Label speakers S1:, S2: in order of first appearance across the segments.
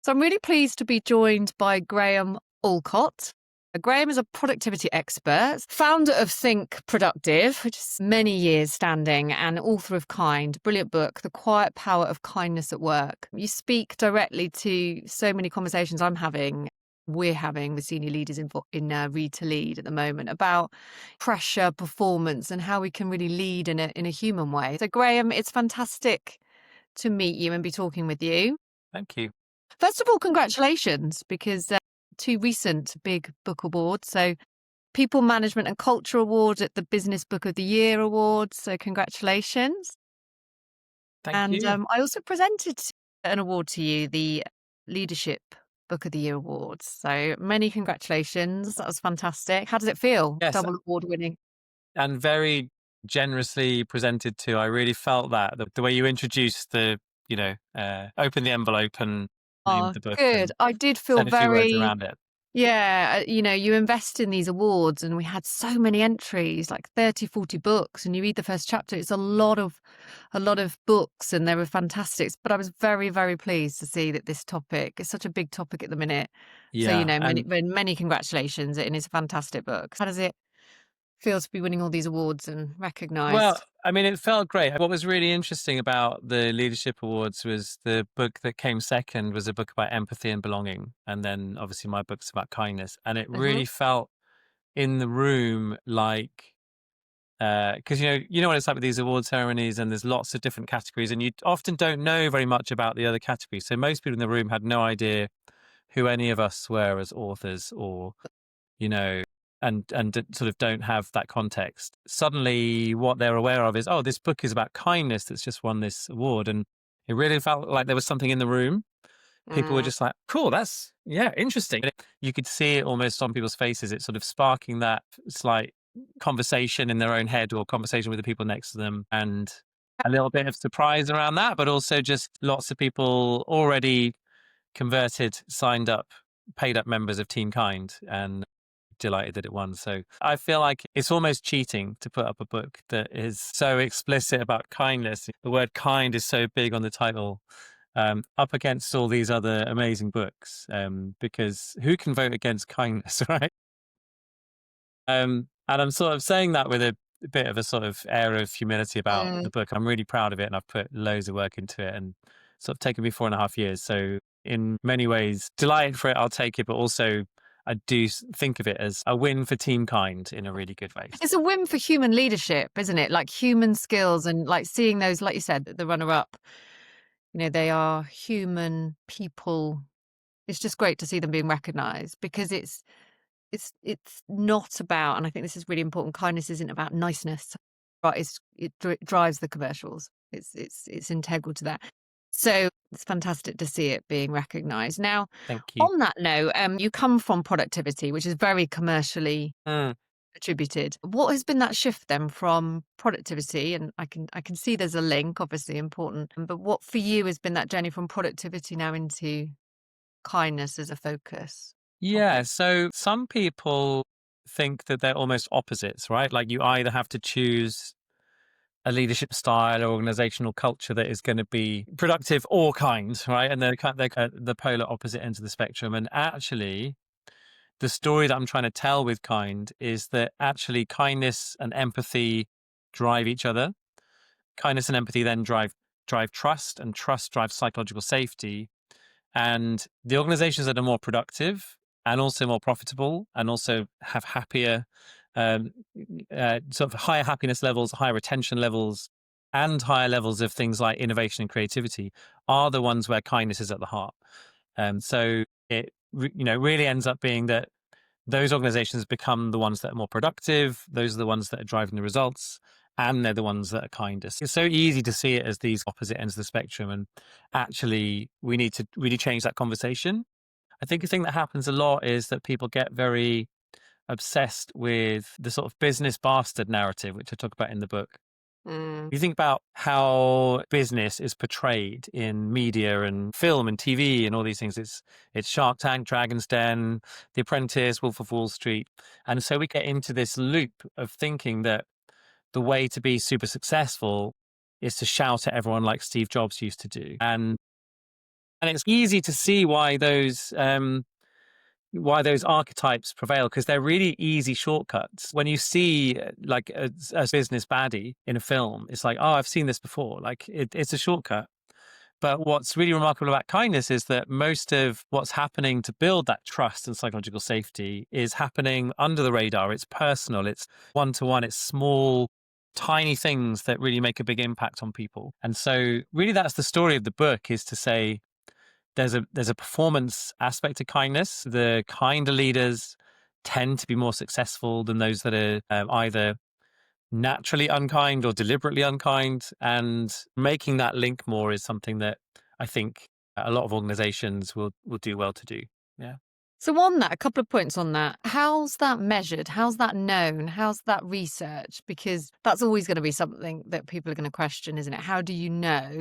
S1: So I'm really pleased to be joined by Graham Allcott. Graham is a productivity expert, founder of Think Productive, which is many years standing, and author of Kind, brilliant book, The Quiet Power of Kindness at Work. You speak directly to so many conversations we're having with senior leaders in Read to Lead at the moment about pressure, performance, and how we can really lead in a human way. So Graham, it's fantastic to meet you and be talking with you.
S2: Thank you.
S1: First of all, congratulations, because two recent big book awards. So People Management and Culture Award at the Business Book of the Year Awards. So congratulations.
S2: Thank
S1: And
S2: you.
S1: I also presented an award to you, the Leadership Book of the Year Awards. So many congratulations. That was fantastic. How does it feel?
S2: Yes,
S1: Double award winning.
S2: and very generously presented too. I really felt that the way you introduced open the envelope and named
S1: Oh,
S2: the book
S1: good.
S2: and
S1: I did feel
S2: said a few words
S1: very.
S2: around it.
S1: Yeah, you invest in these awards and we had so many entries, like 30, 40 books, and you read the first chapter. It's a lot of books and they were fantastic. But I was very, very pleased to see that this topic is such a big topic at the minute. So,
S2: Yeah,
S1: many congratulations. And it's a fantastic book. How does it feel to be winning all these awards and
S2: well,
S1: recognized?
S2: I mean, it felt great. What was really interesting about the Leadership Awards was the book that came second was a book about empathy and belonging, and then obviously my book's about kindness, and it
S1: Hmm.
S2: really felt in the room like. Because you know what it's like with these award ceremonies, and there's lots of different categories, and you often don't know very much about the other categories. So most people in the room had no idea who any of us were as authors, or you know, sort of don't have that context. Suddenly, what they're aware of is, oh, this book is about kindness that's just won this award, and it really felt like there was something in the room. People were
S1: Mm.
S2: just like, cool, that's, yeah, interesting. You could see it almost on people's faces. It's sort of sparking that slight conversation in their own head or conversation with the people next to them. And a little bit of surprise around that, but also just lots of people already converted, signed up, paid up members of Team Kind and delighted that it won. So I feel like it's almost cheating to put up a book that is so explicit about kindness. The word kind is so big on the title, up against all these other amazing books, because who can vote against kindness, right? And I'm sort of saying that with a bit of a sort of air of humility about
S1: Mm.
S2: the book. I'm really proud of it, and I've put loads of work into it, and sort of taken me 4.5 years. So in many ways, delighted for it, I'll take it, but also I do think of it as a win for Team Kind in a really good way.
S1: It's a win for human leadership, isn't it? Like human skills and like seeing those, like you said, the runner up, they are human people. It's just great to see them being recognized because it's not about, and I think this is really important, kindness isn't about niceness, but it drives the commercials. It's integral to that. So it's fantastic to see it being recognized. Now,
S2: Thank you.
S1: on that note, you come from productivity, which is very commercially
S2: Mm.
S1: attributed. What has been that shift then from productivity? And I can see there's a link, obviously important. But what for you has been that journey from productivity now into kindness as a focus
S2: Yeah.
S1: topic?
S2: So some people think that they're almost opposites, right? Like you either have to choose a leadership style or organizational culture that is going to be productive or kind, right? And they're the polar opposite ends of the spectrum. And actually, the story that I'm trying to tell with kind is that actually kindness and empathy drive each other. Kindness and empathy then drive trust, and trust drives psychological safety. And the organizations that are more productive and also more profitable and also have happier, um, sort of higher happiness levels, higher retention levels, and higher levels of things like innovation and creativity are the ones where kindness is at the heart. So really ends up being that those organizations become the ones that are more productive. Those are the ones that are driving the results, and they're the ones that are kindest. It's so easy to see it as these opposite ends of the spectrum. And actually, we need to really change that conversation. I think a thing that happens a lot is that people get very obsessed with the sort of business bastard narrative, which I talk about in the book.
S1: Mm.
S2: You think about how business is portrayed in media and film and TV and all these things. It's Shark Tank, Dragon's Den, The Apprentice, Wolf of Wall Street. And so we get into this loop of thinking that the way to be super successful is to shout at everyone like Steve Jobs used to do. And And it's easy to see why those archetypes prevail, because they're really easy shortcuts. When you see like a business baddie in a film, it's like, oh, I've seen this before. Like it's a shortcut. But what's really remarkable about kindness is that most of what's happening to build that trust and psychological safety is happening under the radar. It's personal, it's one to one, it's small, tiny things that really make a big impact on people. And so really that's the story of the book, is to say there's a performance aspect to kindness. The kinder leaders tend to be more successful than those that are either naturally unkind or deliberately unkind. And making that link more is something that I think a lot of organizations will do well to do. Yeah.
S1: So on that, a couple of points on that. How's that measured? How's that known? How's that researched? Because that's always going to be something that people are going to question, isn't it? How do you know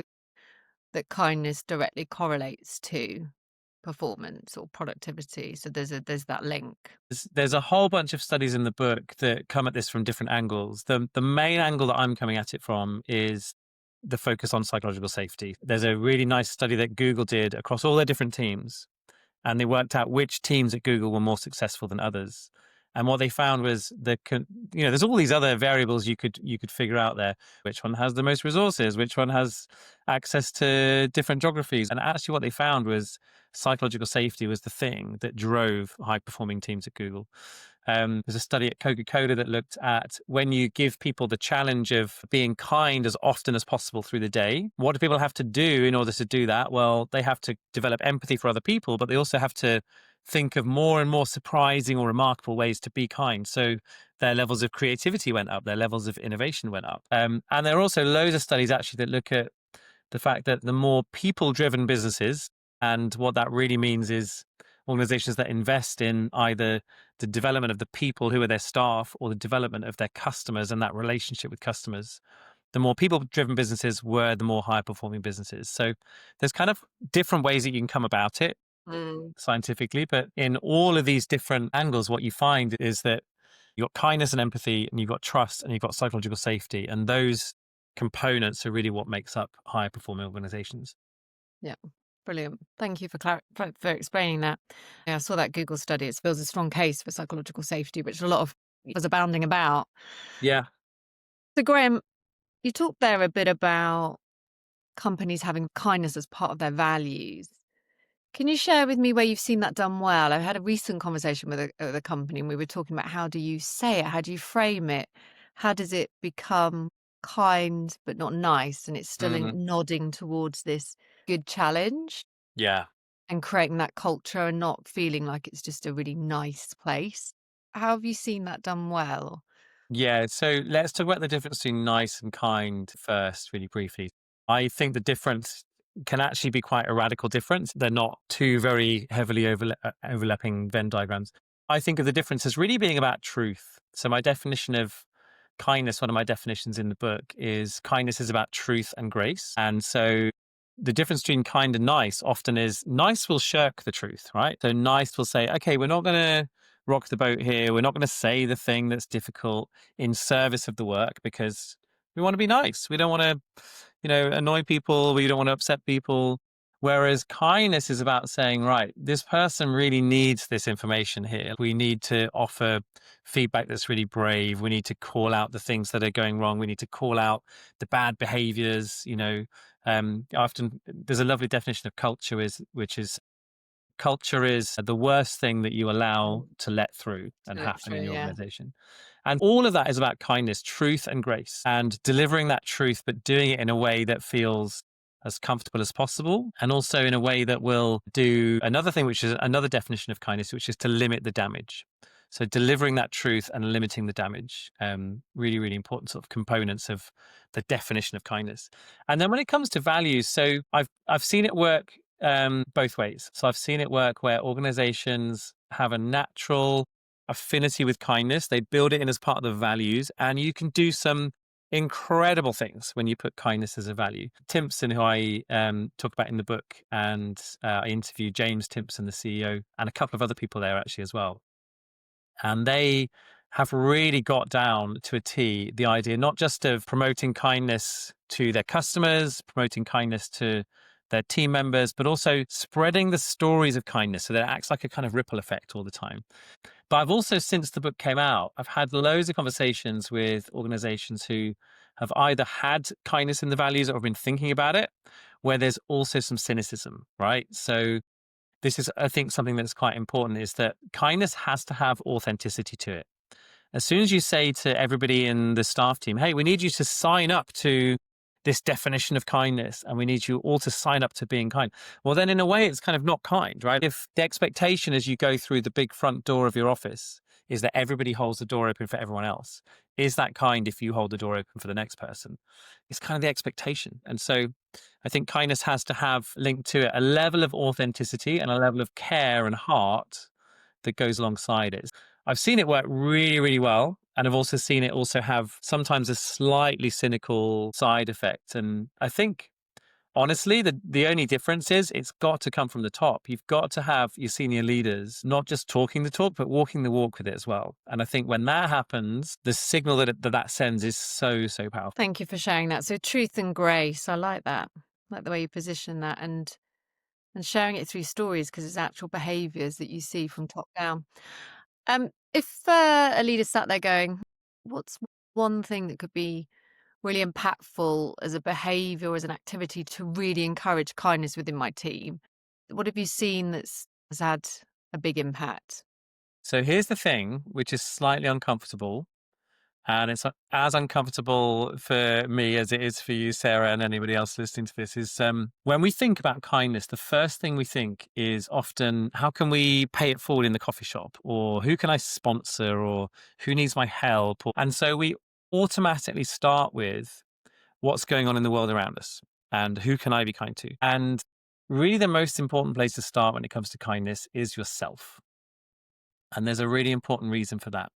S1: that kindness directly correlates to performance or productivity? So there's that link.
S2: There's a whole bunch of studies in the book that come at this from different angles. The main angle that I'm coming at it from is the focus on psychological safety. There's a really nice study that Google did across all their different teams, and they worked out which teams at Google were more successful than others. And what they found was there's all these other variables you could figure out there. Which one has the most resources? Which one has access to different geographies? And actually, what they found was psychological safety was the thing that drove high performing teams at Google. There's a study at Coca-Cola that looked at when you give people the challenge of being kind as often as possible through the day, what do people have to do in order to do that? Well, they have to develop empathy for other people, but they also have to think of more and more surprising or remarkable ways to be kind. So their levels of creativity went up, their levels of innovation went up. And there are also loads of studies actually that look at the fact that the more people-driven businesses, and what that really means is organizations that invest in either the development of the people who are their staff or the development of their customers and that relationship with customers, the more people-driven businesses were the more high-performing businesses. So there's kind of different ways that you can come about it scientifically, but in all of these different angles, what you find is that you've got kindness and empathy, and you've got trust, and you've got psychological safety, and those components are really what makes up higher performing organizations.
S1: Yeah. Brilliant. Thank you for explaining that. Yeah, I saw that Google study. It builds a strong case for psychological safety, which a lot of was abounding about.
S2: Yeah.
S1: So, Graham, you talked there a bit about companies having kindness as part of their values. Can you share with me where you've seen that done well? I had a recent conversation with a company, and we were talking about how do you say it? How do you frame it? How does it become kind but not nice? And it's still
S2: Mhm.
S1: nodding towards this good challenge
S2: Yeah.
S1: and creating that culture and not feeling like it's just a really nice place. How have you seen that done well?
S2: Yeah. So let's talk about the difference between nice and kind first, really briefly. I think the difference can actually be quite a radical difference. They're not two very heavily overlapping Venn diagrams. I think of the difference as really being about truth. So my definition of kindness, one of my definitions in the book, is kindness is about truth and grace. And so the difference between kind and nice often is nice will shirk the truth, right? So nice will say, okay, we're not going to rock the boat here. We're not going to say the thing that's difficult in service of the work because we want to be nice. We don't want to, annoy people. We don't want to upset people. Whereas kindness is about saying, right, this person really needs this information here. We need to offer feedback that's really brave. We need to call out the things that are going wrong. We need to call out the bad behaviors. Often there's a lovely definition of culture which is culture is the worst thing that you allow to let through and happen in your
S1: Yeah.
S2: organization. And all of that is about kindness, truth, and grace, and delivering that truth, but doing it in a way that feels as comfortable as possible. And also in a way that will do another thing, which is another definition of kindness, which is to limit the damage. So delivering that truth and limiting the damage, really, really important sort of components of the definition of kindness. And then when it comes to values, so I've seen it work both ways. So I've seen it work where organizations have a natural affinity with kindness. They build it in as part of the values, and you can do some incredible things when you put kindness as a value. Timpson, who I talk about in the book, and I interviewed James Timpson, the CEO, and a couple of other people there actually as well. And they have really got down to a T the idea not just of promoting kindness to their customers, promoting kindness to their team members, but also spreading the stories of kindness so that it acts like a kind of ripple effect all the time. But I've also, since the book came out, I've had loads of conversations with organizations who have either had kindness in the values or have been thinking about it, where there's also some cynicism, right? So this is, I think, something that's quite important, is that kindness has to have authenticity to it. As soon as you say to everybody in the staff team, hey, we need you to sign up to this definition of kindness and we need you all to sign up to being kind. Well, then in a way, it's kind of not kind, right? If the expectation as you go through the big front door of your office is that everybody holds the door open for everyone else, is that kind if you hold the door open for the next person? It's kind of the expectation. And so I think kindness has to have linked to it a level of authenticity and a level of care and heart that goes alongside it. I've seen it work really, really well. And I've also seen it also have sometimes a slightly cynical side effect. And I think, honestly, the only difference is it's got to come from the top. You've got to have your senior leaders not just talking the talk, but walking the walk with it as well. And I think when that happens, the signal that sends is so, so powerful.
S1: Thank you for sharing that. So truth and grace, I like that. I like the way you position that, and sharing it through stories, because it's actual behaviours that you see from top down. If a leader sat there going, what's one thing that could be really impactful as a behaviour or as an activity to really encourage kindness within my team? What have you seen has had a big impact?
S2: So here's the thing, which is slightly uncomfortable. And it's as uncomfortable for me as it is for you, Sarah, and anybody else listening to this, is when we think about kindness, the first thing we think is often, how can we pay it forward in the coffee shop? Or who can I sponsor? Or who needs my help? And so we automatically start with what's going on in the world around us and who can I be kind to? And really the most important place to start when it comes to kindness is yourself. And there's a really important reason for that.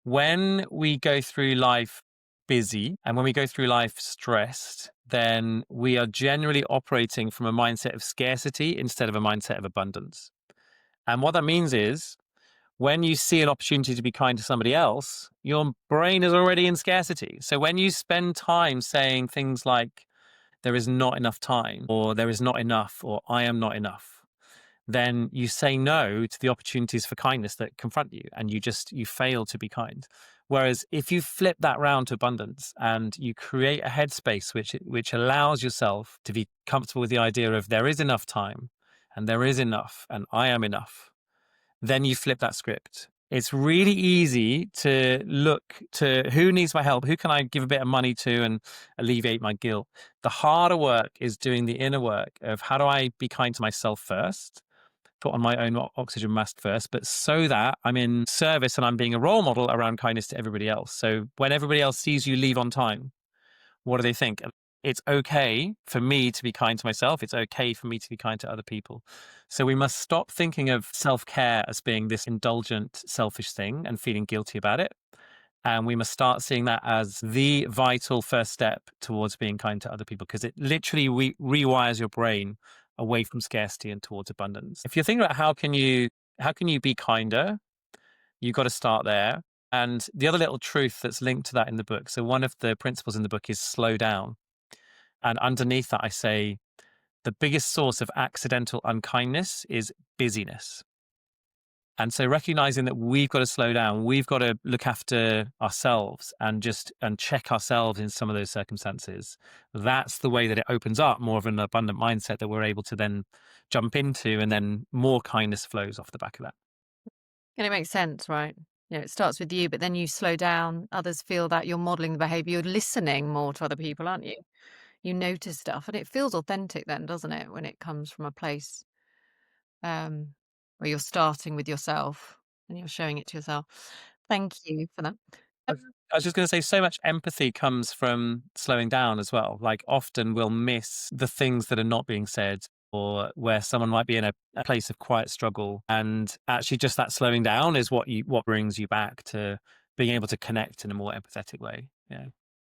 S2: When we go through life busy and when we go through life stressed, then we are generally operating from a mindset of scarcity instead of a mindset of abundance. And what that means is when you see an opportunity to be kind to somebody else, your brain is already in scarcity. So when you spend time saying things like, there is not enough time, or there is not enough, or I am not enough, then you say no to the opportunities for kindness that confront you, and you fail to be kind. Whereas if you flip that round to abundance and you create a headspace which allows yourself to be comfortable with the idea of there is enough time and there is enough and I am enough, then you flip that script. It's really easy to look to who needs my help, who can I give a bit of money to and alleviate my guilt. The harder work is doing the inner work of how do I be kind to myself first, put on my own oxygen mask first, but so that I'm in service and I'm being a role model around kindness to everybody else. So when everybody else sees you leave on time, what do they think? It's okay for me to be kind to myself. It's okay for me to be kind to other people. So we must stop thinking of self-care as being this indulgent, selfish thing and feeling guilty about it. And we must start seeing that as the vital first step towards being kind to other people, because it literally rewires your brain away from scarcity and towards abundance. If you're thinking about how can you be kinder, you've got to start there. And the other little truth that's linked to that in the book. So one of the principles in the book is slow down. And underneath that, I say the biggest source of accidental unkindness is busyness. And so recognizing that we've got to slow down, we've got to look after ourselves and check ourselves in some of those circumstances. That's the way that it opens up more of an abundant mindset that we're able to then jump into, and then more kindness flows off the back of that.
S1: And it makes sense, right? It starts with you, but then you slow down. Others feel that you're modeling the behavior. You're listening more to other people, aren't you? You notice stuff, and it feels authentic then, doesn't it? When it comes from a place um, where you're starting with yourself and you're showing it to yourself. Thank you for that.
S2: I
S1: Um,
S2: I was just going to say, so much empathy comes from slowing down as well. Like often we'll miss the things that are not being said, or where someone might be in a place of quiet struggle. And actually just that slowing down is what brings you back to being able to connect in a more empathetic way. Yeah.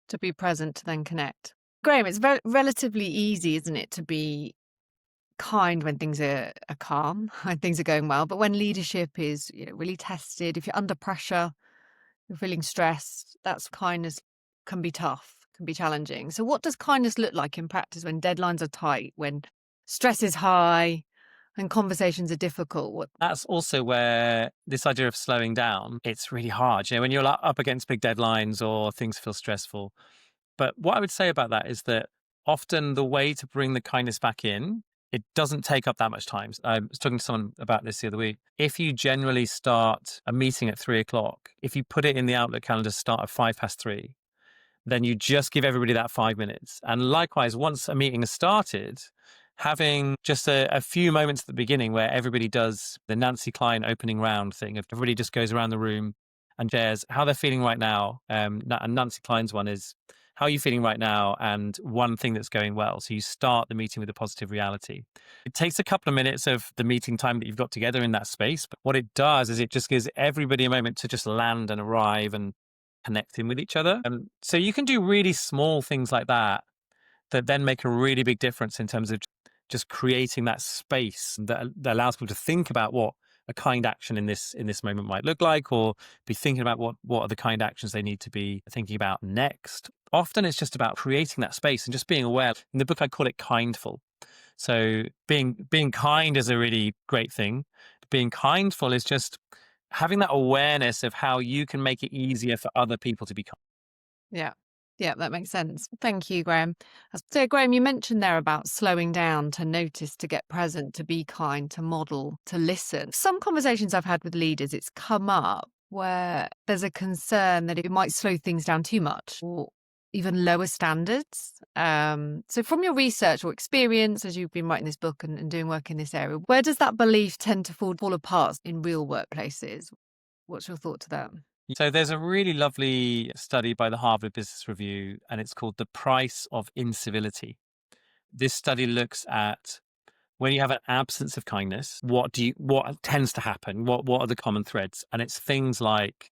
S1: to be present, to then connect. Graham, it's relatively easy, isn't it, to be kind when things are calm, when things are going well. But when leadership is really tested, if you're under pressure, you're feeling stressed, that's kindness can be tough. can be challenging. So, what does kindness look like in practice when deadlines are tight, when stress is high, and conversations are difficult?
S2: That's also where this idea of slowing down, it's really hard. When you're up against big deadlines or things feel stressful. But what I would say about that is that often the way to bring the kindness back in, it doesn't take up that much time. I was talking to someone about this the other week. If you generally start a meeting at 3 o'clock, if you put it in the Outlook calendar to start at 3:05, then you just give everybody that 5 minutes. And likewise, once a meeting has started, having just a few moments at the beginning where everybody does the Nancy Klein opening round thing, if everybody just goes around the room and shares how they're feeling right now. And Nancy Klein's one is, how are you feeling right now? And one thing that's going well. So you start the meeting with a positive reality. It takes a couple of minutes of the meeting time that you've got together in that space. But what it does is it just gives everybody a moment to just land and arrive and connect in with each other. And so you can do really small things like that that then make a really big difference in terms of just creating that space that allows people to think about what a kind action in this moment might look like, or be thinking about what are the kind actions they need to be thinking about next. Often it's just about creating that space and just being aware. In the book, I call it kindful. So being kind is a really great thing. Being kindful is just having that awareness of how you can make it easier for other people to be kind.
S1: Yeah. Yeah, that makes sense. Thank you, Graham. So, Graham, you mentioned there about slowing down to notice, to get present, to be kind, to model, to listen. Some conversations I've had with leaders, it's come up where there's a concern that it might slow things down too much or even lower standards. So, from your research or experience as you've been writing this book and doing work in this area, where does that belief tend to fall apart in real workplaces? What's your thought to that?
S2: So there's a really lovely study by the Harvard Business Review, and it's called The Price of Incivility. This study looks at when you have an absence of kindness, what tends to happen? What are the common threads? And it's things like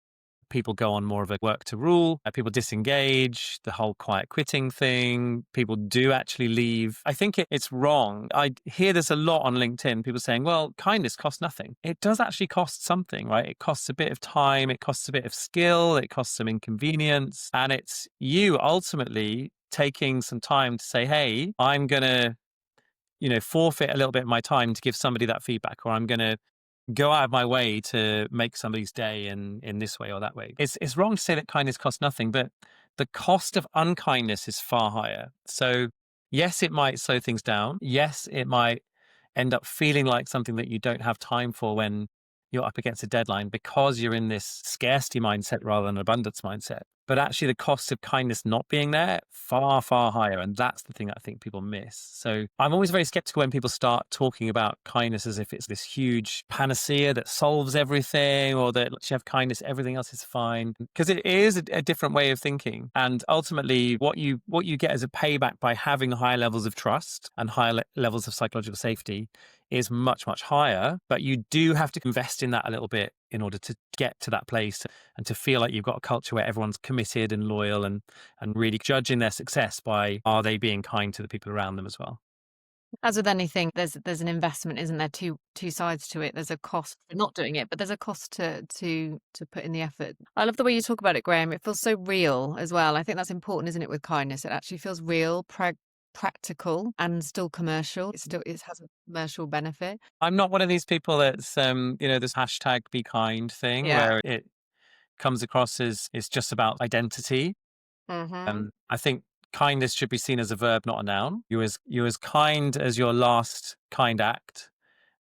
S2: people go on more of a work to rule, people disengage, the whole quiet quitting thing. People do actually leave. I think it's wrong. I hear this a lot on LinkedIn, people saying, well, kindness costs nothing. It does actually cost something, right? It costs a bit of time, it costs a bit of skill, it costs some inconvenience. And it's you ultimately taking some time to say, hey, I'm going to forfeit a little bit of my time to give somebody that feedback, or I'm going to go out of my way to make somebody's day in this way or that way. It's wrong to say that kindness costs nothing, but the cost of unkindness is far higher. So yes, it might slow things down. Yes, it might end up feeling like something that you don't have time for when you're up against a deadline because you're in this scarcity mindset rather than abundance mindset. But actually the cost of kindness not being there, far, far higher. And that's the thing that I think people miss. So I'm always very skeptical when people start talking about kindness as if it's this huge panacea that solves everything, or that once you have kindness, everything else is fine. Because it is a different way of thinking. And ultimately what you get as a payback by having higher levels of trust and higher levels of psychological safety is much, much higher. But you do have to invest in that a little bit in order to get to that place and to feel like you've got a culture where everyone's committed and loyal and really judging their success by, are they being kind to the people around them as well?
S1: As with anything, there's an investment, isn't there? Two sides to it. There's a cost for not doing it, but there's a cost to put in the effort. I love the way you talk about it, Graham. It feels so real as well. I think that's important, isn't it, with kindness? It actually feels real, practical, and still commercial. It has a commercial benefit.
S2: I'm not one of these people that's this hashtag be kind thing
S1: Yeah.
S2: where it comes across as it's just about identity.
S1: Mm-hmm.
S2: I think kindness should be seen as a verb, not a noun. You're as kind as your last kind act,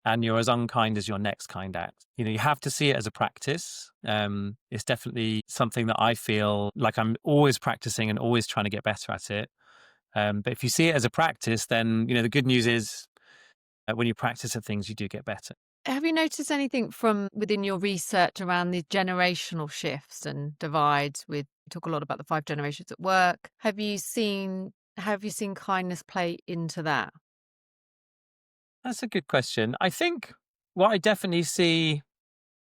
S2: and you're as unkind as your next kind act. You have to see it as a practice. It's definitely something that I feel like I'm always practicing and always trying to get better at it. But if you see it as a practice, then the good news is when you practice at things, you do get better.
S1: Have you noticed anything from within your research around the generational shifts and divides? You talk a lot about the 5 generations at work. Have you seen kindness play into that?
S2: That's a good question. I think what I definitely see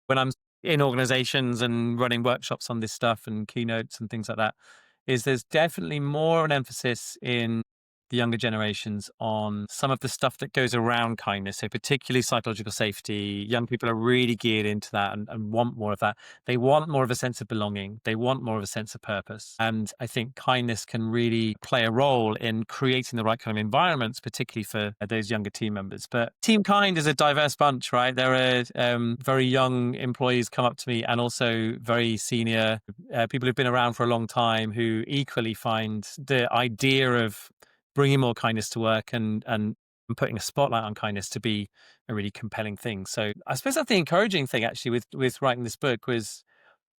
S2: when I'm in organizations and running workshops on this stuff and keynotes and things like that is there's definitely more an emphasis in the younger generations on some of the stuff that goes around kindness. So particularly psychological safety. Young people are really geared into that and want more of that. They want more of a sense of belonging. They want more of a sense of purpose. And I think kindness can really play a role in creating the right kind of environments, particularly for those younger team members. But Team Kind is a diverse bunch, right? There are very young employees come up to me, and also very senior people who've been around for a long time, who equally find the idea of bringing more kindness to work and putting a spotlight on kindness to be a really compelling thing. So I suppose that's the encouraging thing actually with writing this book. Was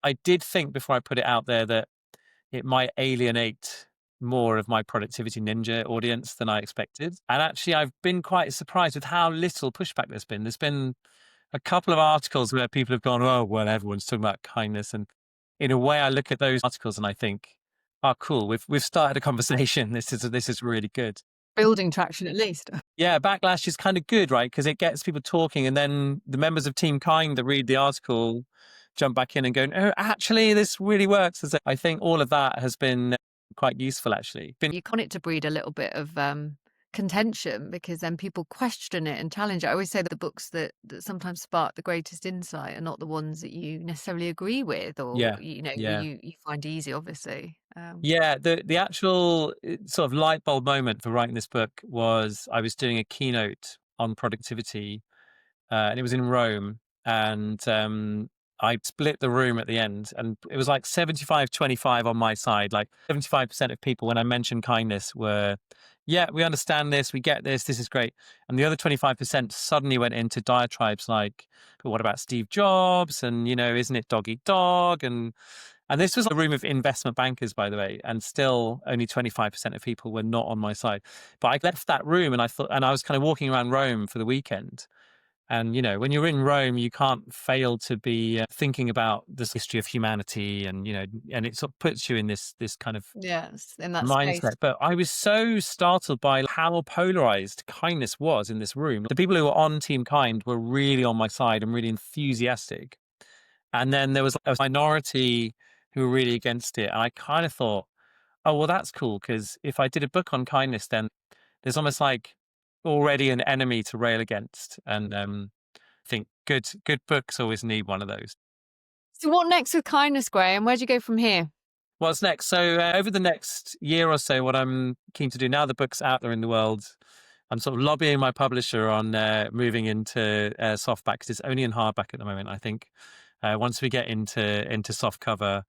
S2: I did think before I put it out there that it might alienate more of my productivity ninja audience than I expected. And actually, I've been quite surprised with how little pushback there's been. There's been a couple of articles where people have gone, "Oh, well, everyone's talking about kindness." And in a way, I look at those articles and I think, "Oh, cool. We've started a conversation. This is really good."
S1: Building traction at least.
S2: Yeah, backlash is kind of good, right? Because it gets people talking, and then the members of Team Kind that read the article jump back in and go, "Oh, actually, this really works." So I think all of that has been quite useful, actually.
S1: You want it to breed a little bit of contention, because then people question it and challenge it. I always say that the books that sometimes spark the greatest insight are not the ones that you necessarily agree with, or
S2: Yeah,
S1: or
S2: yeah.
S1: you find easy, obviously.
S2: Yeah, the actual sort of light bulb moment for writing this book was I was doing a keynote on productivity, and it was in Rome, and I split the room at the end, and it was like 75-25 on my side. Like 75% of people, when I mentioned kindness, were, yeah, we understand this, we get this is great. And the other 25% suddenly went into diatribes like, but what about Steve Jobs? And, isn't it dog eat dog? And this was a room of investment bankers, by the way, and still only 25% of people were not on my side. But I left that room and I was kind of walking around Rome for the weekend. And, when you're in Rome, you can't fail to be thinking about this history of humanity, and it sort of puts you in this kind of
S1: Yes, in that space.
S2: mindset. But I was so startled by how polarized kindness was in this room. The people who were on Team Kind were really on my side and really enthusiastic. And then there was a minority who were really against it. And I kind of thought, oh, well, that's cool. Because if I did a book on kindness, then there's almost like already an enemy to rail against. And I think good books always need one of those.
S1: So what next with kindness, Graham? Where do you go from here?
S2: What's next? So over the next year or so, what I'm keen to do now the book's out there in the world, I'm sort of lobbying my publisher on moving into softback, because it's only in hardback at the moment. I think once we get into soft cover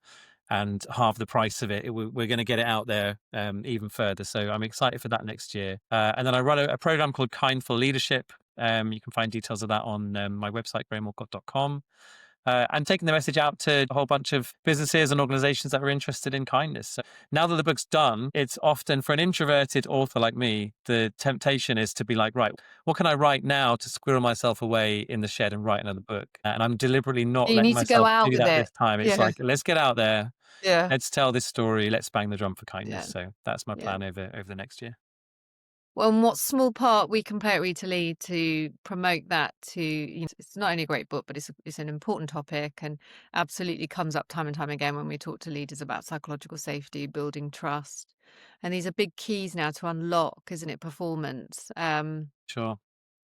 S2: and halve the price of it, we're going to get it out there even further. So I'm excited for that next year. And then I run a program called Kindful Leadership. You can find details of that on my website, grahamallcott.com. And taking the message out to a whole bunch of businesses and organizations that are interested in kindness. So now that the book's done, it's often for an introverted author like me, the temptation is to be like, right, what can I write now to squirrel myself away in the shed and write another book? And I'm deliberately not
S1: You
S2: letting
S1: need to go
S2: myself
S1: out
S2: do
S1: with
S2: that
S1: it.
S2: this time. It's
S1: Yeah,
S2: like, let's get out there.
S1: yeah,
S2: Let's tell this story. Let's bang the drum for kindness.
S1: yeah,
S2: So that's my
S1: yeah.
S2: plan over the next year.
S1: Well, and what small part we can play at Read to Lead to promote that to, it's not only a great book, but it's an important topic, and absolutely comes up time and time again when we talk to leaders about psychological safety, building trust. And these are big keys now to unlock, isn't it, performance?
S2: Sure.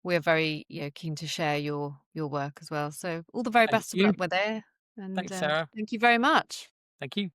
S1: We're very, keen to share your work as well. So all the very
S2: Thank
S1: best of
S2: you.
S1: luck with there. And
S2: Thanks, Sarah.
S1: thank you very much.
S2: Thank you.